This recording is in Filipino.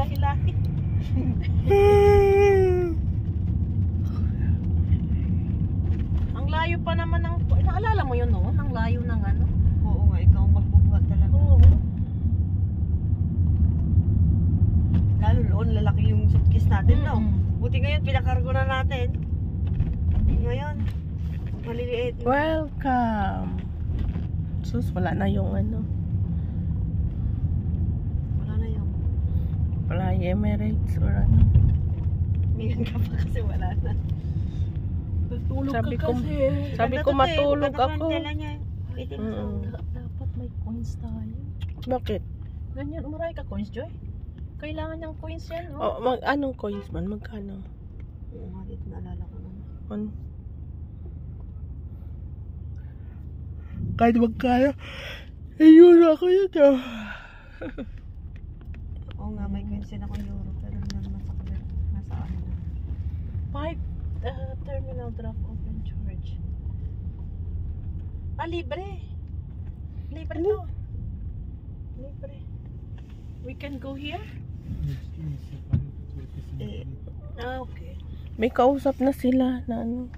lahi-lahi. Ang layo pa naman ng... Naalala mo yun noon? Ang layo ng ano? Oo nga, ikaw magbubuhat talaga. Oo. Lalo noon, lalaki yung suitcase natin, no? Mm-mm. Buti ngayon, pinakargo na natin. Hindi ngayon. Maliliit. Welcome. Sus, wala na yung ano. Wala na yung... Fly Emirates or ano. Ngayon ka pa kasi wala na. Tulog Sabi ka ko, kasi. sabi Ganda ko to, te. matulog Ganda ako. ng tela niya. Wait, Dapat may coins tayo. Bakit? Ganyan, umaray ka coins, Joy. Kailangan ng coins yan, no? Oh, anong coins man? Magkano? Oo nga, dito naalala ko na. Ano? Kahit magkano, ayun ako dito. Oo nga, may coins din ako euro. Pero hindi naman sa kabit. Nasa ano na. 5 terminal drop open charge. Libre. Libre to. Libre. We can go here? Eh, Okay. May kausap na sila na ano.